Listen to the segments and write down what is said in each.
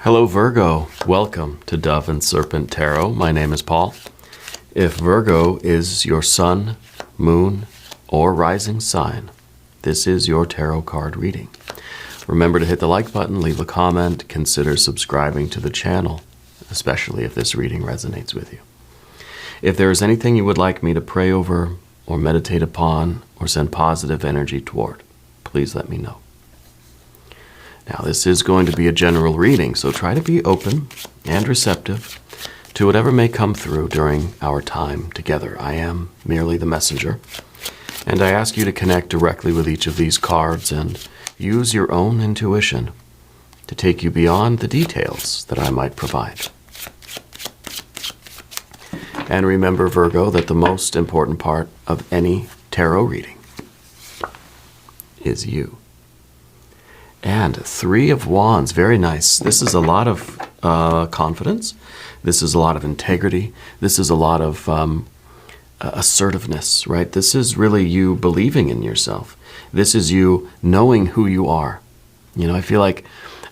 Hello Virgo, welcome to Dove and Serpent Tarot. My name is Paul. If Virgo is your sun, moon, or rising sign, this is your tarot card reading. Remember to hit the like button, leave a comment, consider subscribing to the channel, especially if this reading resonates with you. If there is anything you would like me to pray over or meditate upon or send positive energy toward, please let me know. Now, this is going to be a general reading, so try to be open and receptive to whatever may come through during our time together. I am merely the messenger, and I ask you to connect directly with each of these cards and use your own intuition to take you beyond the details that I might provide. And remember, Virgo, that the most important part of any tarot reading is you. And Three of Wands, very nice. This is a lot of confidence. This is a lot of integrity. This is a lot of assertiveness, right? This is really you believing in yourself. This is you knowing who you are. You know, I feel like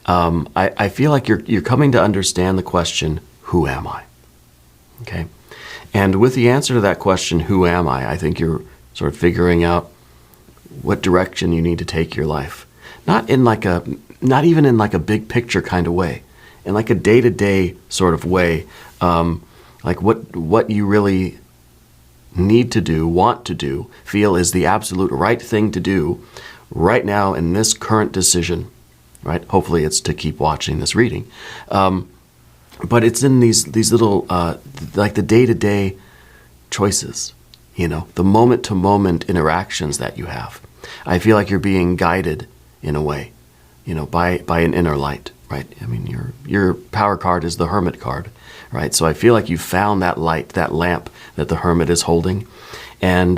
I feel like you're coming to understand the question, who am I? Okay, and with the answer to that question, who am I think you're sort of figuring out what direction you need to take your life. Not even in like a big picture kind of way, in like a day-to-day sort of way, like what you really need to do, want to do, feel is the absolute right thing to do right now in this current decision, right? Hopefully it's to keep watching this reading. But it's in these little, like the day-to-day choices, you know, the moment-to-moment interactions that you have. I feel like you're being guided in a way, you know, by an inner light, right? I mean, your power card is the Hermit card, right? So I feel like you found that light, that lamp that the Hermit is holding. And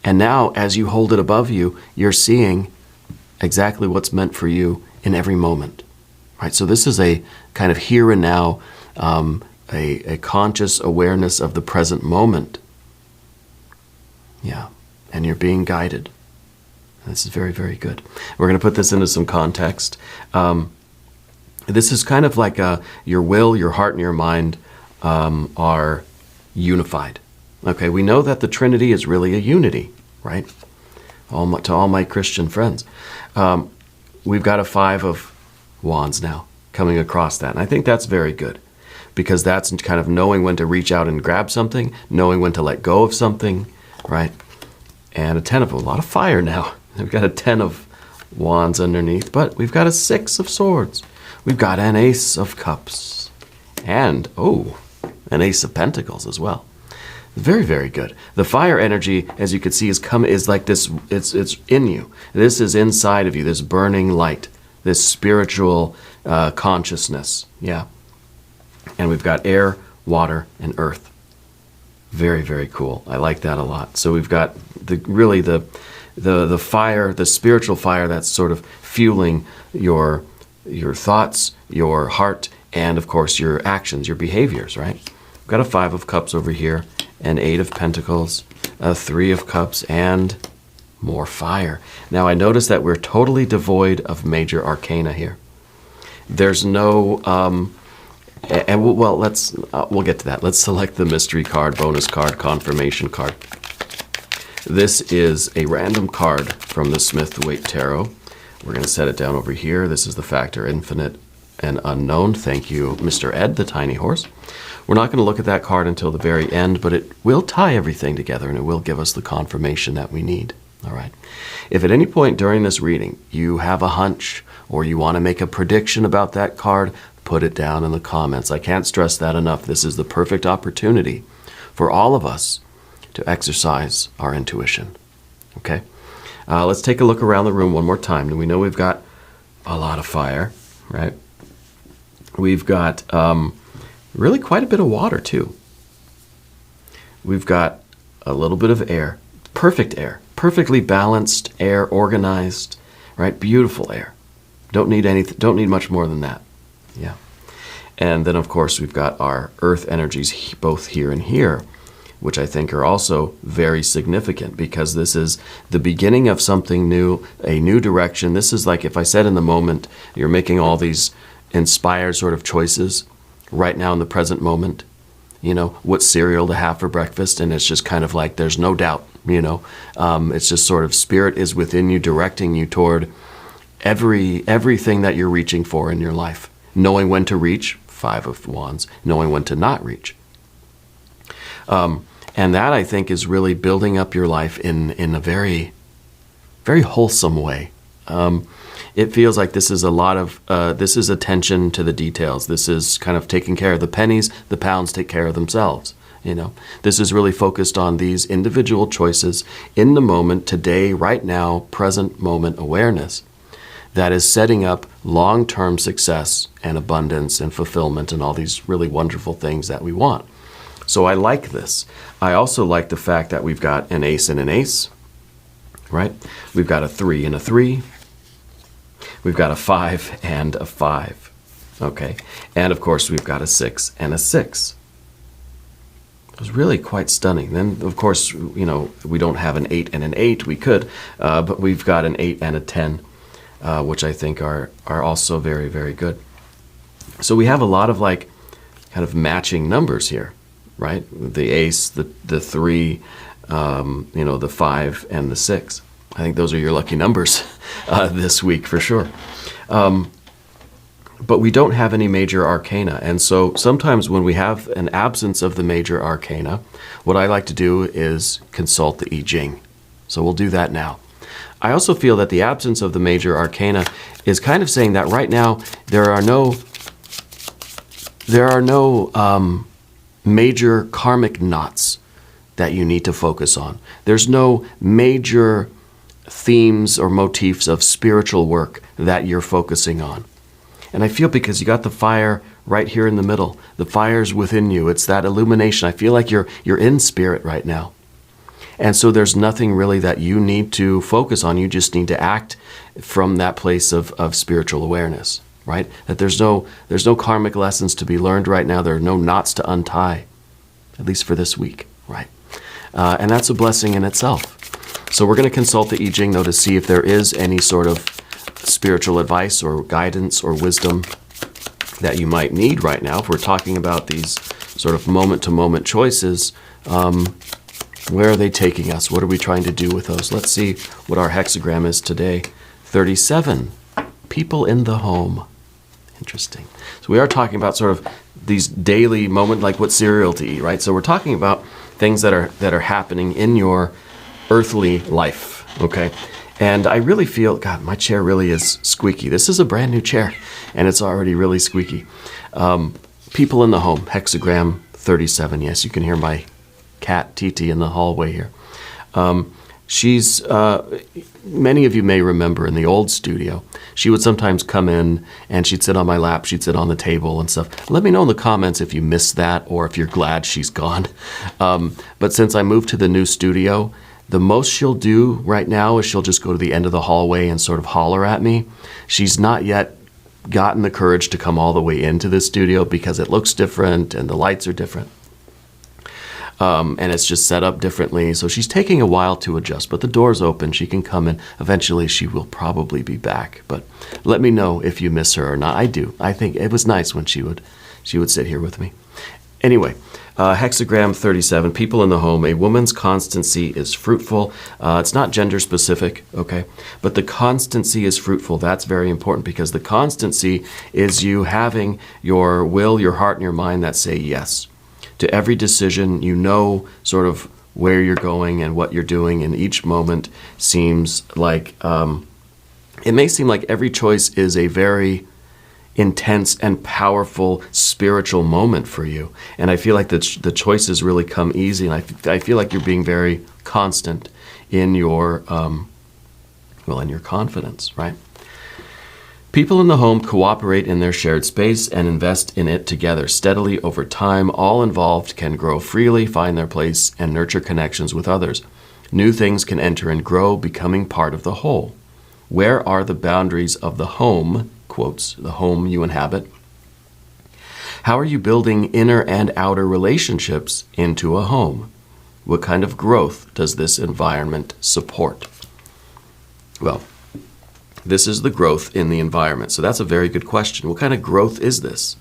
now as you hold it above you, you're seeing exactly what's meant for you in every moment, right? So this is a kind of here and now, a conscious awareness of the present moment. Yeah, and you're being guided. This is very, very good. We're going to put this into some context. This is kind of like your will, your heart, and your mind are unified. Okay, we know that the Trinity is really a unity, right? To all my Christian friends. We've got a Five of Wands now coming across that. And I think that's very good because that's kind of knowing when to reach out and grab something, knowing when to let go of something, right? And a lot of fire now. We've got a 10 of Wands underneath, but we've got a 6 of Swords. We've got an Ace of Cups. And, an Ace of Pentacles as well. Very, very good. The fire energy, as you can see, is like this, it's in you. This is inside of you, this burning light, this spiritual consciousness. Yeah. And we've got air, water, and earth. Very, very cool. I like that a lot. So we've got the fire, the spiritual fire that's sort of fueling your thoughts, your heart, and of course your actions, your behaviors, right? We've got a 5 of Cups over here, an 8 of Pentacles, a 3 of Cups, and more fire. Now I notice that we're totally devoid of major arcana here. There's no, we'll get to that. Let's select the mystery card, bonus card, confirmation card. This is a random card from the Smith-Waite Tarot. We're going to set it down over here. This is the factor infinite and unknown. Thank you, Mr. Ed, the tiny horse. We're not going to look at that card until the very end, but it will tie everything together and it will give us the confirmation that we need. All right. If at any point during this reading you have a hunch or you want to make a prediction about that card, put it down in the comments. I can't stress that enough. This is the perfect opportunity for all of us to exercise our intuition. Okay, let's take a look around the room one more time. And we know we've got a lot of fire, right? We've got really quite a bit of water too. We've got a little bit of air, perfectly balanced air, organized, right? Beautiful air. Don't need much more than that. Yeah. And then of course we've got our earth energies both here and here, which I think are also very significant because this is the beginning of something new, a new direction. This is like if I said in the moment, you're making all these inspired sort of choices right now in the present moment. You know, what cereal to have for breakfast, and it's just kind of like there's no doubt, you know. It's just sort of spirit is within you, directing you toward everything that you're reaching for in your life. Knowing when to reach, 5 of Wands, knowing when to not reach. And that, I think, is really building up your life in a very, very wholesome way. It feels like this is a lot of, this is attention to the details. This is kind of taking care of the pennies, the pounds take care of themselves. You know, this is really focused on these individual choices in the moment, today, right now, present moment awareness that is setting up long-term success and abundance and fulfillment and all these really wonderful things that we want. So I like this. I also like the fact that we've got an ace and an ace, right? We've got a 3 and a 3. We've got a 5 and a 5, okay? And of course, we've got a 6 and a 6. It was really quite stunning. Then, of course, you know, we don't have an 8 and an 8. We could, but we've got an 8 and a 10, which I think are also very, very good. So we have a lot of like kind of matching numbers here, right? The ace, the 3, you know, the 5 and the 6. I think those are your lucky numbers this week for sure. But we don't have any major arcana. And so sometimes when we have an absence of the major arcana, what I like to do is consult the I Ching. So we'll do that now. I also feel that the absence of the major arcana is kind of saying that right now there are no major karmic knots that you need to focus on. There's no major themes or motifs of spiritual work that you're focusing on. And I feel because you got the fire right here in the middle, the fire's within you. It's that illumination. I feel like you're in spirit right now. And so there's nothing really that you need to focus on. You just need to act from that place of spiritual awareness, right? That there's no karmic lessons to be learned right now. There are no knots to untie, at least for this week, right? And that's a blessing in itself. So we're going to consult the I Ching, though, to see if there is any sort of spiritual advice or guidance or wisdom that you might need right now. If we're talking about these sort of moment-to-moment choices, where are they taking us? What are we trying to do with those? Let's see what our hexagram is today. 37, people in the home. Interesting. So we are talking about sort of these daily moment, like what cereal to eat, right? So we're talking about things that are happening in your earthly life, okay? And I really feel, God, my chair really is squeaky. This is a brand new chair, and it's already really squeaky. People in the home, hexagram 37. Yes, you can hear my cat, Titi, in the hallway here. She's, many of you may remember in the old studio, she would sometimes come in and she'd sit on my lap, she'd sit on the table and stuff. Let me know in the comments if you missed that or if you're glad she's gone. But since I moved to the new studio, the most she'll do right now is she'll just go to the end of the hallway and sort of holler at me. She's not yet gotten the courage to come all the way into the studio because it looks different and the lights are different. And it's just set up differently. So she's taking a while to adjust, but the door's open. She can come in. Eventually she will probably be back. But let me know if you miss her or not. I do. I think it was nice when she would sit here with me. Anyway, hexagram 37, people in the home. A woman's constancy is fruitful. It's not gender specific, okay? But the constancy is fruitful. That's very important because the constancy is you having your will, your heart, and your mind that say yes. To every decision, you know sort of where you're going and what you're doing, and each moment seems like, it may seem like every choice is a very intense and powerful spiritual moment for you. And I feel like the choices really come easy, and I feel like you're being very constant in your, in your confidence, right? People in the home cooperate in their shared space and invest in it together steadily over time. All involved can grow freely, find their place, and nurture connections with others. New things can enter and grow, becoming part of the whole. Where are the boundaries of the home, quotes, the home you inhabit? How are you building inner and outer relationships into a home? What kind of growth does this environment support? Well, This is the growth in the environment. So that's a very good question. What kind of growth is this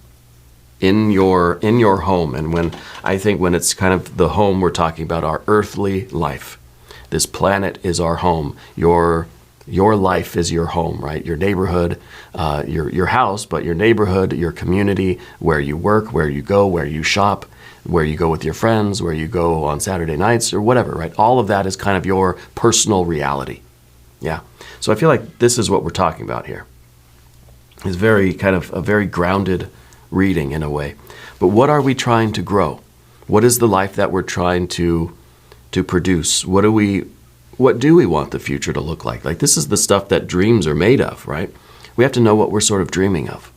in your home? And when it's kind of the home, we're talking about our earthly life. This planet is our home. Your life is your home, right? Your neighborhood, your house, but your neighborhood, your community, where you work, where you go, where you shop, where you go with your friends, where you go on Saturday nights or whatever, right? All of that is kind of your personal reality. Yeah. So I feel like this is what we're talking about here. It's very kind of a very grounded reading in a way. But what are we trying to grow? What is the life that we're trying to produce? What do we want the future to look like? Like, this is the stuff that dreams are made of, right? We have to know what we're sort of dreaming of.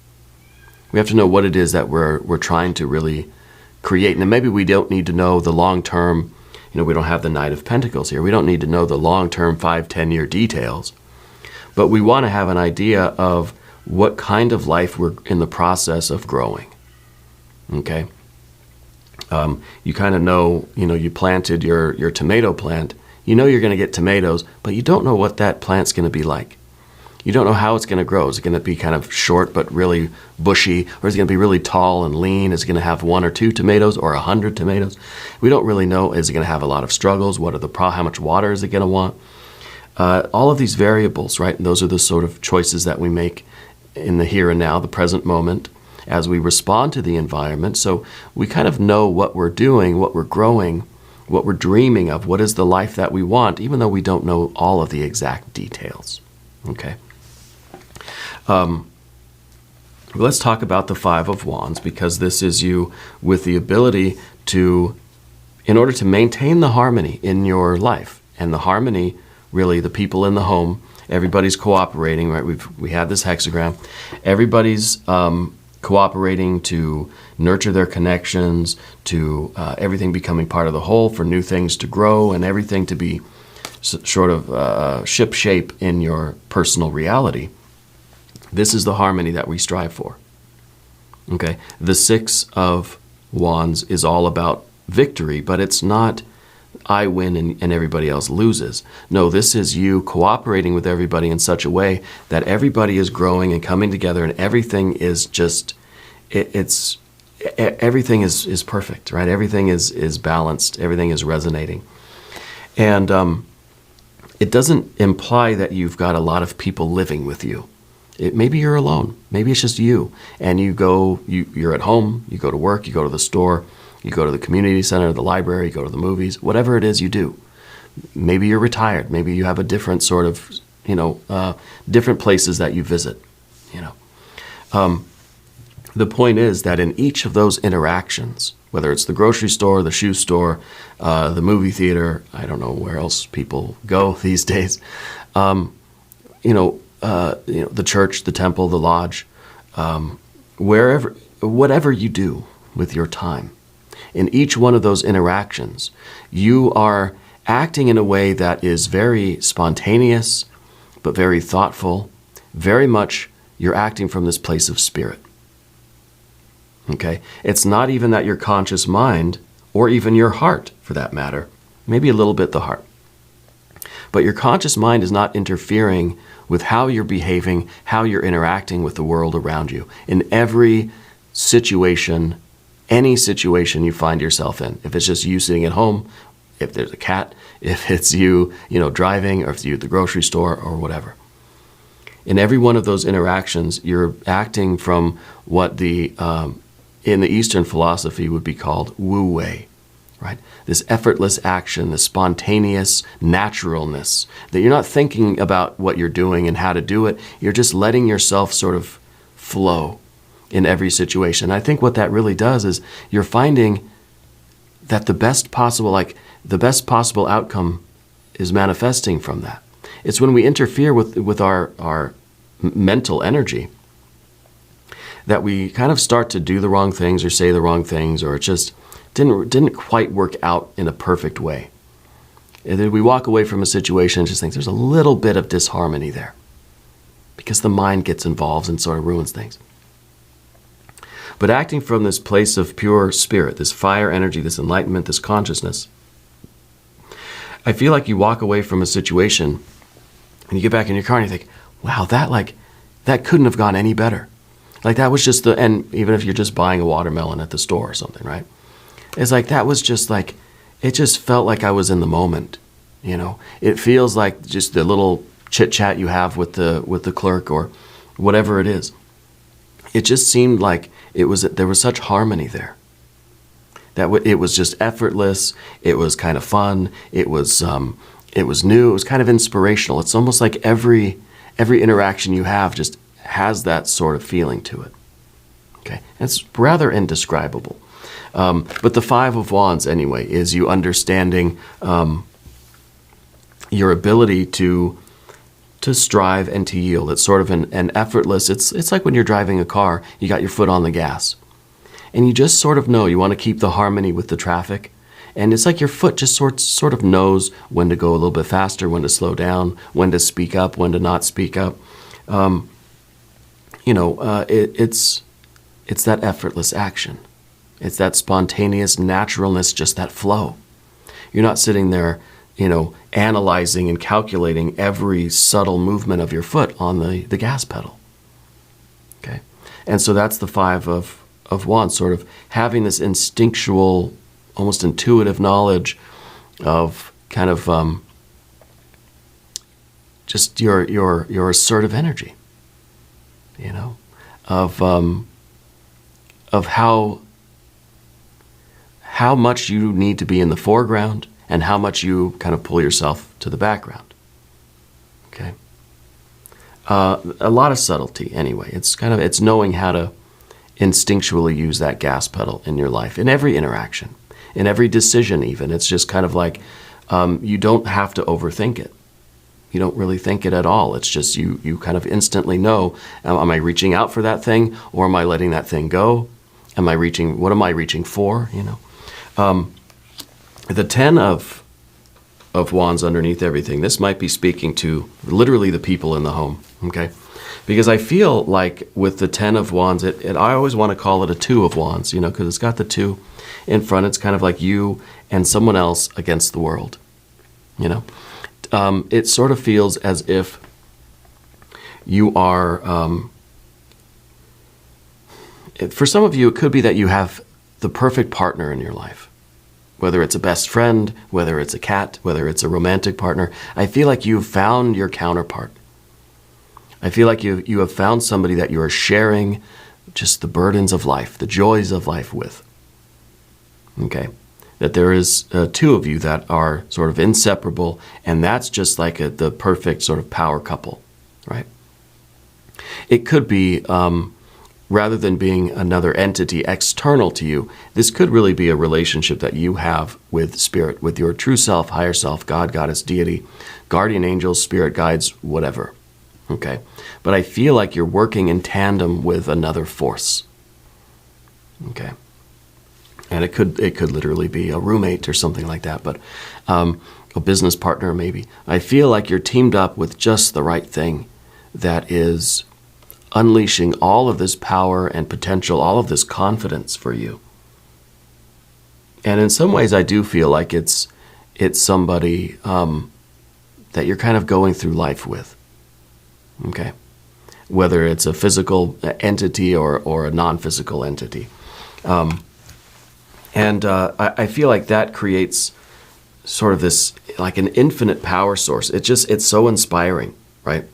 We have to know what it is that we're trying to really create. And maybe we don't need to know the long-term, we don't have the Knight of Pentacles here. We don't need to know the long-term 5-10-year details. But we want to have an idea of what kind of life we're in the process of growing. Okay? You kind of know, you planted your tomato plant. You know you're going to get tomatoes, but you don't know what that plant's going to be like. You don't know how it's going to grow. Is it going to be kind of short but really bushy? Or is it going to be really tall and lean? Is it going to have 1 or 2 tomatoes or 100 tomatoes? We don't really know. Is it going to have a lot of struggles? How much water is it going to want? All of these variables, right? And those are the sort of choices that we make in the here and now, the present moment, as we respond to the environment. So we kind of know what we're doing, what we're growing, what we're dreaming of, what is the life that we want, even though we don't know all of the exact details. Okay. Let's talk about the Five of Wands, because this is you with the ability to, in order to maintain the harmony in your life, and the harmony, really the people in the home, everybody's cooperating, right? We had this hexagram. Everybody's cooperating to nurture their connections, to everything becoming part of the whole, for new things to grow, and everything to be sort of ship-shape in your personal reality. This is the harmony that we strive for. Okay, the Six of Wands is all about victory, but it's not I win and everybody else loses. No, this is you cooperating with everybody in such a way that everybody is growing and coming together, and everything is just, everything is perfect, right? Everything is balanced. Everything is resonating. And it doesn't imply that you've got a lot of people living with you. Maybe you're alone. Maybe it's just you. And you're at home, you go to work, you go to the store, you go to the community center, the library, you go to the movies, whatever it is you do. Maybe you're retired. Maybe you have a different sort of, different places that you visit, The point is that in each of those interactions, whether it's the grocery store, the shoe store, the movie theater, I don't know where else people go these days, the church, the temple, the lodge, whatever you do with your time, in each one of those interactions, you are acting in a way that is very spontaneous, but very thoughtful. Very much you're acting from this place of spirit. Okay? It's not even that your conscious mind, or even your heart for that matter, maybe a little bit the heart, but your conscious mind is not interfering with how you're behaving, how you're interacting with the world around you. In every situation, any situation you find yourself in, if it's just you sitting at home, if there's a cat, if it's you, driving, or if it's you at the grocery store or whatever. In every one of those interactions, you're acting from what in the Eastern philosophy would be called wu-wei, right? This effortless action, this spontaneous naturalness, that you're not thinking about what you're doing and how to do it. You're just letting yourself sort of flow in every situation. I think what that really does is you're finding that the best possible outcome is manifesting from that. It's when we interfere with our mental energy that we kind of start to do the wrong things or say the wrong things, or it just didn't quite work out in a perfect way. And then we walk away from a situation and just think there's a little bit of disharmony there, because the mind gets involved and sort of ruins things. But acting from this place of pure spirit, this fire energy, this enlightenment, this consciousness, I feel like you walk away from a situation and you get back in your car and you think, wow, that couldn't have gone any better. Like that was just and even if you're just buying a watermelon at the store or something, right? It's like, that was just like, it just felt like I was in the moment, you know? It feels like just the little chit chat you have with the clerk or whatever it is. It just seemed like there was such harmony there. It was just effortless. It was kind of fun. It was new. It was kind of inspirational. It's almost like every interaction you have just has that sort of feeling to it. Okay, it's rather indescribable. But the Five of Wands, anyway, is you understanding your ability to strive and to yield. It's sort of an effortless. It's like when you're driving a car, you got your foot on the gas, and you just sort of know you want to keep the harmony with the traffic. And it's like your foot just sort of knows when to go a little bit faster, when to slow down, when to speak up, when to not speak up. It's that effortless action. It's that spontaneous naturalness, just that flow. You're not sitting there, analyzing and calculating every subtle movement of your foot on the gas pedal. Okay, and so that's the Five of Wands, sort of having this instinctual, almost intuitive knowledge of kind of just your assertive energy, of how much you need to be in the foreground and how much you kind of pull yourself to the background. Okay, a lot of subtlety. Anyway, it's knowing how to instinctually use that gas pedal in your life, in every interaction, in every decision even. It's just kind of like you don't have to overthink it. You don't really think it at all. It's just you kind of instantly know, am I reaching out for that thing, or am I letting that thing go? What am I reaching for? The Ten of Wands underneath everything, this might be speaking to literally the people in the home, okay? Because I feel like with the Ten of Wands, I always want to call it a Two of Wands, because it's got the two in front. It's kind of like you and someone else against the world, It sort of feels as if you are, for some of you, it could be that you have the perfect partner in your life. Whether it's a best friend, whether it's a cat, whether it's a romantic partner, I feel like you've found your counterpart. I feel like you have found somebody that you are sharing just the burdens of life, the joys of life with. Okay? That there is two of you that are sort of inseparable, and that's just like the perfect sort of power couple, right? It could be, rather than being another entity external to you, this could really be a relationship that you have with spirit, with your true self, higher self, God, goddess, deity, guardian angels, spirit guides, whatever. Okay? But I feel like you're working in tandem with another force. Okay? And it could literally be a roommate or something like that, but a business partner maybe. I feel like you're teamed up with just the right thing that is unleashing all of this power and potential, all of this confidence for you. And in some ways, I do feel like it's somebody that you're kind of going through life with. Okay, whether it's a physical entity or a non-physical entity. I feel like that creates sort of this, like an infinite power source. It's so inspiring, right?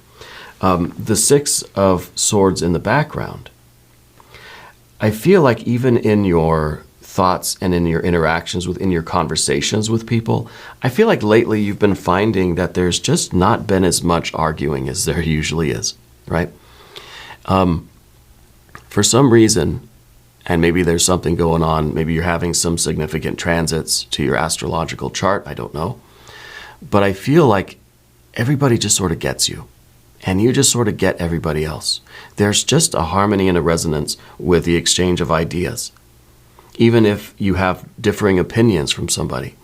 The Six of Swords in the background, I feel like even in your thoughts and in your interactions in your conversations with people, I feel like lately you've been finding that there's just not been as much arguing as there usually is, right? For some reason, and maybe there's something going on, maybe you're having some significant transits to your astrological chart, I don't know. But I feel like everybody just sort of gets you, and you just sort of get everybody else. There's just a harmony and a resonance with the exchange of ideas. Even if you have differing opinions from somebody,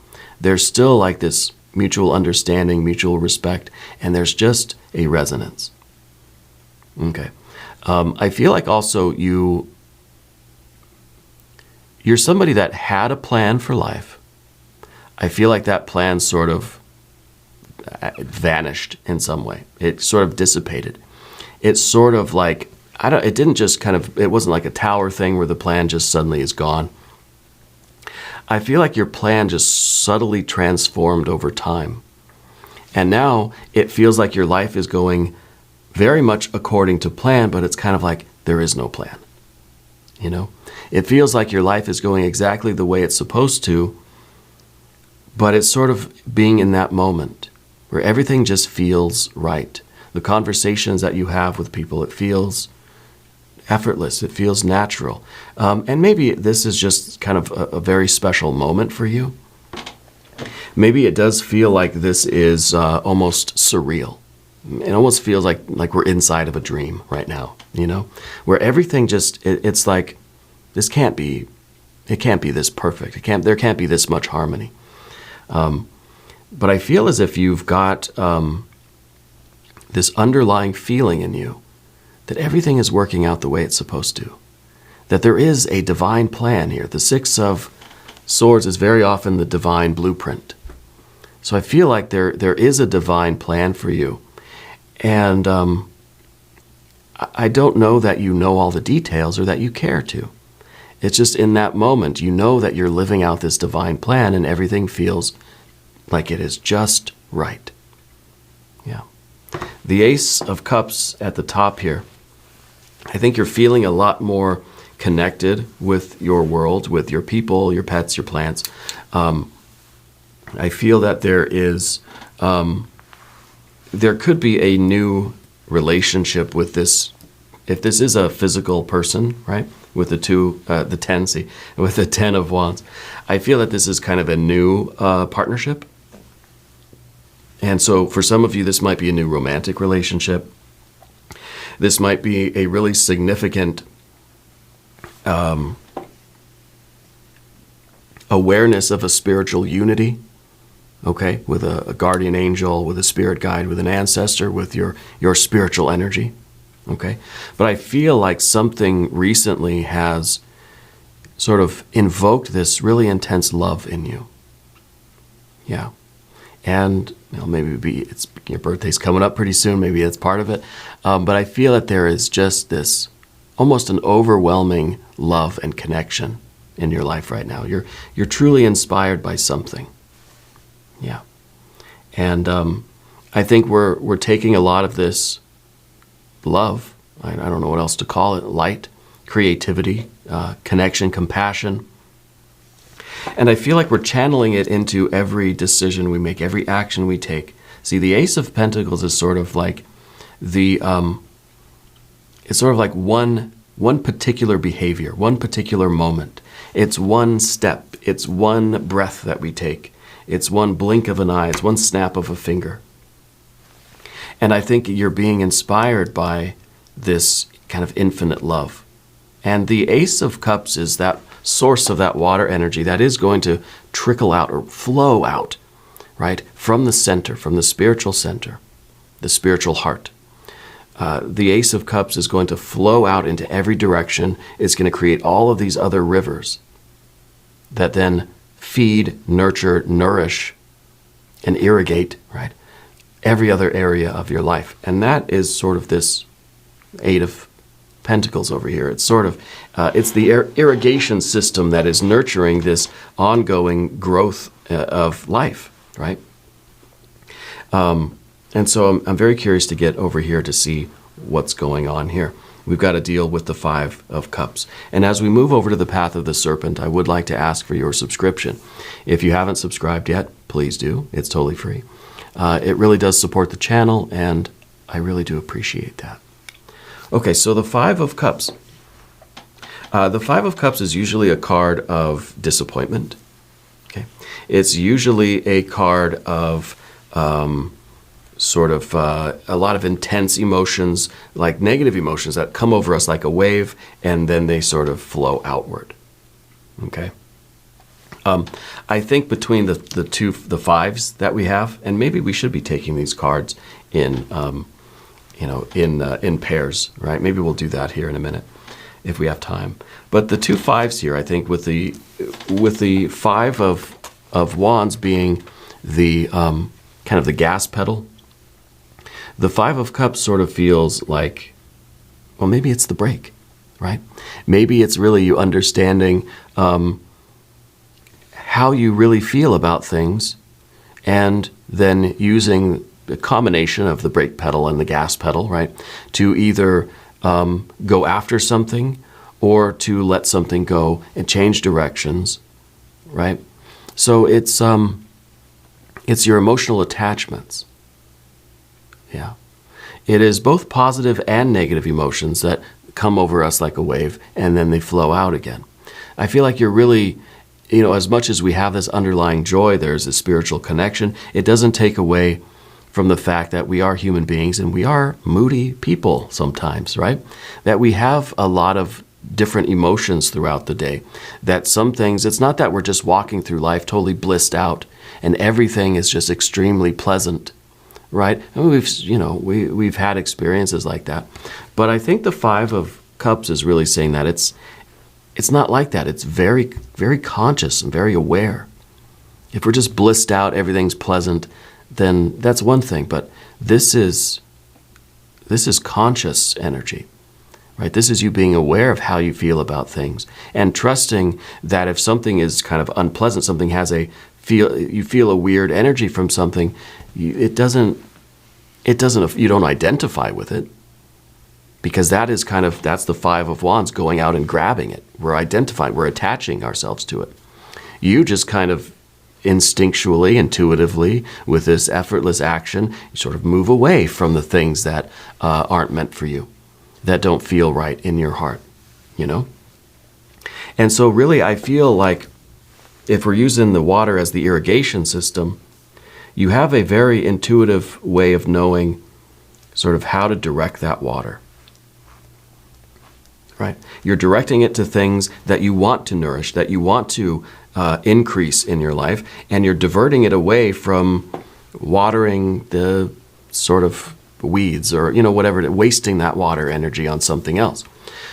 there's still like this mutual understanding, mutual respect, and there's just a resonance. Okay. I feel like also you're somebody that had a plan for life. I feel like that plan sort of vanished in some way. It sort of dissipated. it's sort of like, it didn't just kind of, it wasn't like a tower thing where the plan just suddenly is gone. I feel like your plan just subtly transformed over time. And now it feels like your life is going very much according to plan, but it's kind of like there is no plan. You know, it feels like your life is going exactly the way it's supposed to, but it's sort of being in that moment where everything just feels right. The conversations that you have with people, it feels effortless. It feels natural. And maybe this is just kind of a very special moment for you. Maybe it does feel like this is almost surreal. It almost feels like we're inside of a dream right now, you know, where everything just, it's like, it can't be this perfect. There can't be this much harmony. But I feel as if you've got this underlying feeling in you that everything is working out the way it's supposed to, that there is a divine plan here. The Six of Swords is very often the divine blueprint. So I feel like there is a divine plan for you. And I don't know that you know all the details or that you care to. It's just in that moment, you know that you're living out this divine plan and everything feels like it is just right. Yeah. The Ace of Cups at the top here. I think you're feeling a lot more connected with your world, with your people, your pets, your plants. I feel that there could be a new relationship with this. If this is a physical person, right, with the 10 of Wands, I feel that this is kind of a new partnership. And so for some of you, this might be a new romantic relationship. This might be a really significant awareness of a spiritual unity, okay, with a guardian angel, with a spirit guide, with an ancestor, with your spiritual energy, okay? But I feel like something recently has sort of invoked this really intense love in you. Yeah. And maybe your birthday's coming up pretty soon. Maybe that's part of it. But I feel that there is just this almost an overwhelming love and connection in your life right now. You're truly inspired by something. Yeah. And I think we're taking a lot of this love, I don't know what else to call it, light, creativity, connection, compassion. And I feel like we're channeling it into every decision we make, every action we take. See, the Ace of Pentacles is sort of like it's sort of like one particular behavior, one particular moment. It's one step. It's one breath that we take. It's one blink of an eye. It's one snap of a finger. And I think you're being inspired by this kind of infinite love. And the Ace of Cups is that source of that water energy that is going to trickle out or flow out, right, from the center, from the spiritual center, the spiritual heart. The Ace of Cups is going to flow out into every direction. It's going to create all of these other rivers that then feed, nurture, nourish, and irrigate, right, every other area of your life. And that is sort of this Eight of Pentacles over here. It's sort of, it's the irrigation system that is nurturing this ongoing growth of life, right? And so I'm very curious to get over here to see what's going on here. We've got to deal with the Five of Cups. And as we move over to the Path of the Serpent, I would like to ask for your subscription. If you haven't subscribed yet, please do. It's totally free. It really does support the channel, and I really do appreciate that. Okay, so the Five of Cups. The Five of Cups is usually a card of disappointment. Okay, it's usually a card of sort of a lot of intense emotions, like negative emotions that come over us like a wave, and then they sort of flow outward. Okay. I think between the fives that we have, and maybe we should be taking these cards in in pairs, right? Maybe we'll do that here in a minute if we have time. But the two fives here, I think, with the Five of Wands being the kind of the gas pedal, the Five of Cups sort of feels like Well, maybe it's the break, right? Maybe it's really you understanding how you really feel about things, and then using a combination of the brake pedal and the gas pedal, right, to either go after something or to let something go and change directions, right? So it's your emotional attachments. Yeah. It is both positive and negative emotions that come over us like a wave, and then they flow out again. I feel like you're really, as much as we have this underlying joy, there's a spiritual connection. It doesn't take away from the fact that we are human beings and we are moody people sometimes, right? That we have a lot of different emotions throughout the day. That some things, it's not that we're just walking through life totally blissed out and everything is just extremely pleasant, right? And we've had experiences like that. But I think the Five of Cups is really saying that it's not like that. It's very, very conscious and very aware. If we're just blissed out, everything's pleasant, then that's one thing. But this is conscious energy, right? This is you being aware of how you feel about things and trusting that if something is kind of unpleasant, something has you feel a weird energy from something, you don't identify with it, because that's the Five of Wands going out and grabbing it. We're attaching ourselves to it. You just kind of instinctually, intuitively, with this effortless action, you sort of move away from the things that aren't meant for you, that don't feel right in your heart, And so really I feel like if we're using the water as the irrigation system, you have a very intuitive way of knowing sort of how to direct that water. Right? You're directing it to things that you want to nourish, that you want to increase in your life, and you're diverting it away from watering the sort of weeds or, whatever, wasting that water energy on something else.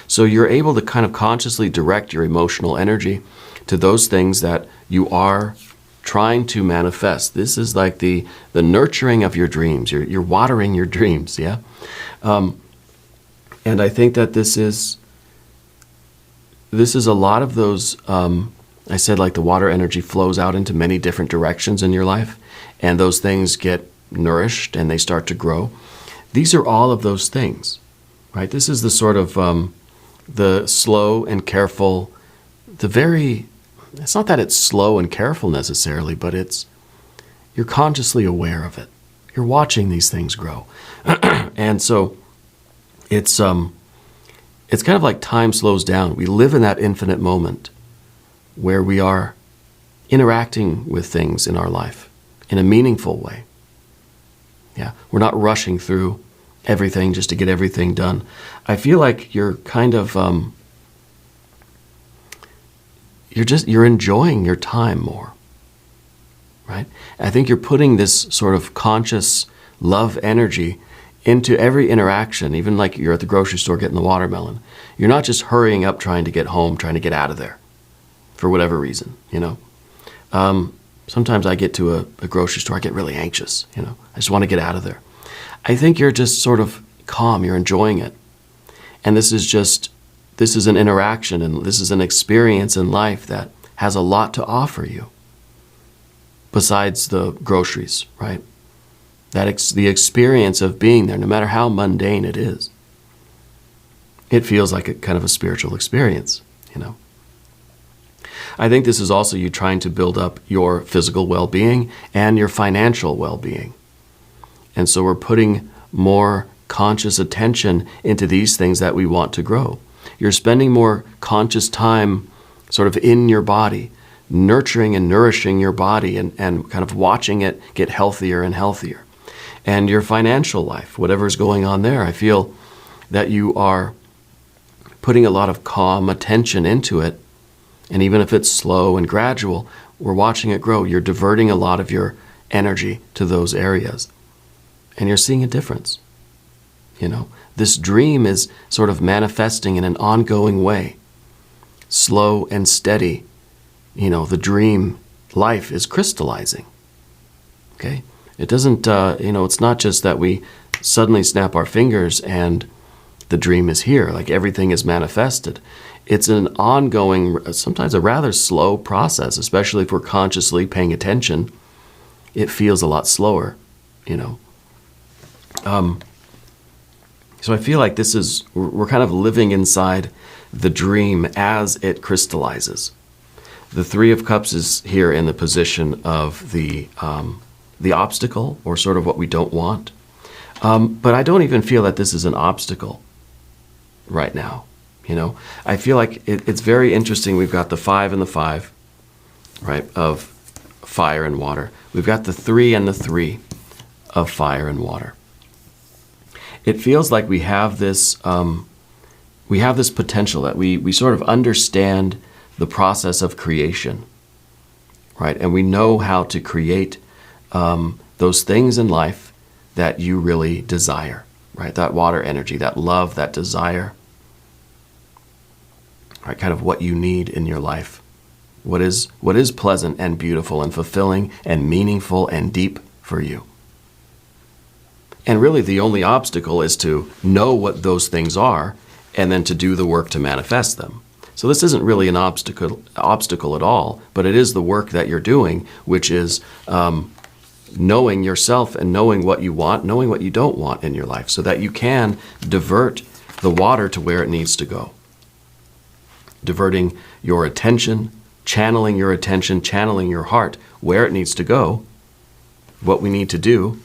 So you're able to kind of consciously direct your emotional energy to those things that you are trying to manifest. This is like the nurturing of your dreams. You're watering your dreams, yeah? And I think that this is a lot of those, I said like the water energy flows out into many different directions in your life, and those things get nourished and they start to grow. These are all of those things, right? This is the sort of the slow and careful, it's not that it's slow and careful necessarily, but you're consciously aware of it. You're watching these things grow. And so it's kind of like time slows down. We live in that infinite moment where we are interacting with things in our life in a meaningful way. Yeah, we're not rushing through everything just to get everything done. I feel like you're kind of you're enjoying your time more, right? I think you're putting this sort of conscious love energy into every interaction, even like you're at the grocery store getting the watermelon. You're not just hurrying up trying to get home, trying to get out of there for whatever reason, Sometimes I get to a grocery store, I get really anxious, I just want to get out of there. I think you're just sort of calm, you're enjoying it. And this is an interaction, and this is an experience in life that has a lot to offer you besides the groceries, right? The experience of being there, no matter how mundane it is, it feels like a kind of a spiritual experience, I think this is also you trying to build up your physical well-being and your financial well-being. And so we're putting more conscious attention into these things that we want to grow. You're spending more conscious time sort of in your body, nurturing and nourishing your body and kind of watching it get healthier and healthier. And your financial life, whatever's going on there, I feel that you are putting a lot of calm attention into it. And even if it's slow and gradual, we're watching it grow. You're diverting a lot of your energy to those areas. And you're seeing a difference. This dream is sort of manifesting in an ongoing way. Slow and steady. The dream life is crystallizing. Okay? It doesn't, it's not just that we suddenly snap our fingers and the dream is here, like everything is manifested. It's an ongoing, sometimes a rather slow process, especially if we're consciously paying attention. It feels a lot slower, you know. So I feel like we're kind of living inside the dream as it crystallizes. The Three of Cups is here in the position of the obstacle, or sort of what we don't want. But I don't even feel that this is an obstacle right now. You know, I feel like it's very interesting. We've got the 5 and the 5, right, of fire and water. We've got the 3 and the 3 of fire and water. It feels like we have this potential, that we sort of understand the process of creation, right? And we know how to create those things in life that you really desire, right? That water energy, that love, that desire, right? Kind of what you need in your life. What is pleasant and beautiful and fulfilling and meaningful and deep for you. And really the only obstacle is to know what those things are and then to do the work to manifest them. So this isn't really an obstacle at all, but it is the work that you're doing, which is knowing yourself and knowing what you want, knowing what you don't want in your life, so that you can divert the water to where it needs to go. Diverting your attention, channeling your attention, channeling your heart where it needs to go, what we need to do,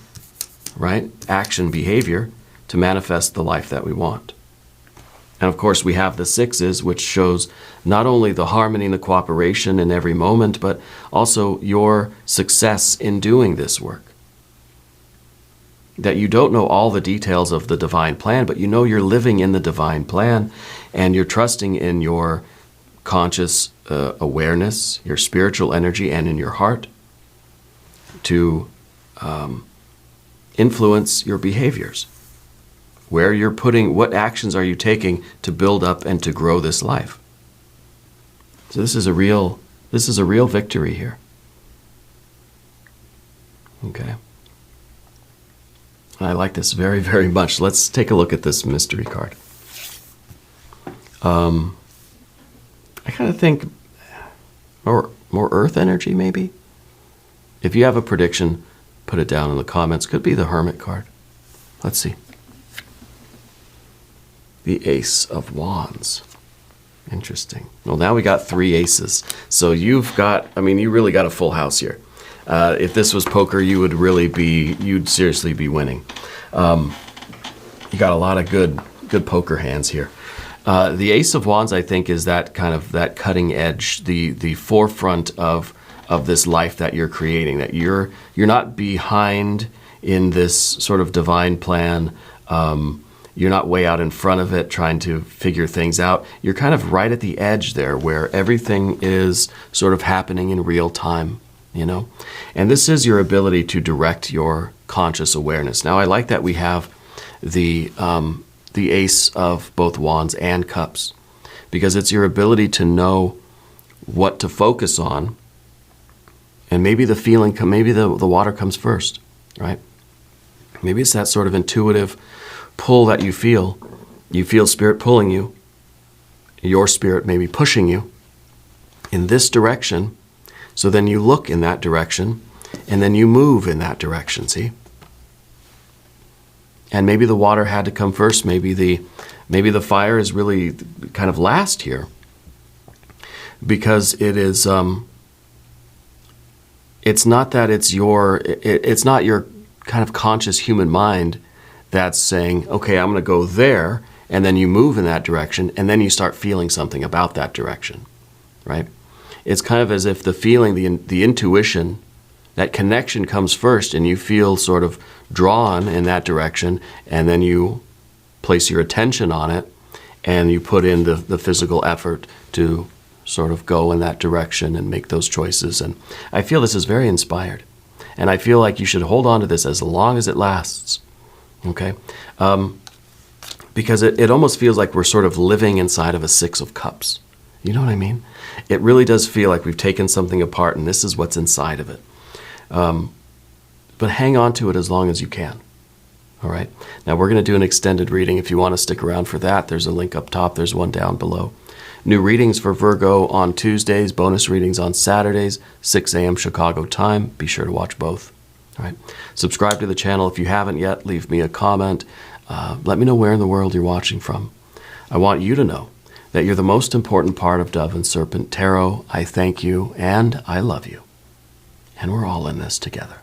right? Action, behavior, to manifest the life that we want. And of course, we have the 6s, which shows not only the harmony and the cooperation in every moment, but also your success in doing this work. That you don't know all the details of the divine plan, but you know you're living in the divine plan, and you're trusting in your conscious awareness, your spiritual energy, and in your heart to influence your behaviors. Where you're putting, what actions are you taking to build up and to grow this life? So this is a real victory here. Okay. I like this very, very much. Let's take a look at this mystery card. I kind of think more earth energy, maybe. If you have a prediction, put it down in the comments. Could be the Hermit card. Let's see. The Ace of Wands. Interesting. Well, now we got 3 aces. So you've got, you really got a full house here. If this was poker, you'd seriously be winning. You got a lot of good poker hands here. The Ace of Wands, I think, is that kind of that cutting edge, the forefront of this life that you're creating. That you're not behind in this sort of divine plan. You're not way out in front of it trying to figure things out. You're kind of right at the edge there where everything is sort of happening in real time, you know? And this is your ability to direct your conscious awareness. Now, I like that we have the Ace of both Wands and Cups, because it's your ability to know what to focus on, and maybe the feeling, maybe the water comes first, right? Maybe it's that sort of intuitive pull that you feel spirit pulling you, your spirit maybe pushing you in this direction, so then you look in that direction, and then you move in that direction, see? And maybe the water had to come first, maybe the fire is really kind of last here, because it is, it's not that it's not your kind of conscious human mind that's saying, okay, I'm going to go there, and then you move in that direction, and then you start feeling something about that direction, right? It's kind of as if the feeling, the intuition, that connection comes first, and you feel sort of drawn in that direction, and then you place your attention on it, and you put in the physical effort to sort of go in that direction and make those choices. And I feel this is very inspired, and I feel like you should hold on to this as long as it lasts. Okay, because it almost feels like we're sort of living inside of a 6 of Cups. You know what I mean? It really does feel like we've taken something apart and this is what's inside of it. But hang on to it as long as you can. All right. Now we're going to do an extended reading. If you want to stick around for that, there's a link up top. There's one down below. New readings for Virgo on Tuesdays, bonus readings on Saturdays, 6 a.m. Chicago time. Be sure to watch both. All right. Subscribe to the channel if you haven't yet. Leave me a comment. Let me know where in the world you're watching from. I want you to know that you're the most important part of Dove and Serpent Tarot. I thank you and I love you. And we're all in this together.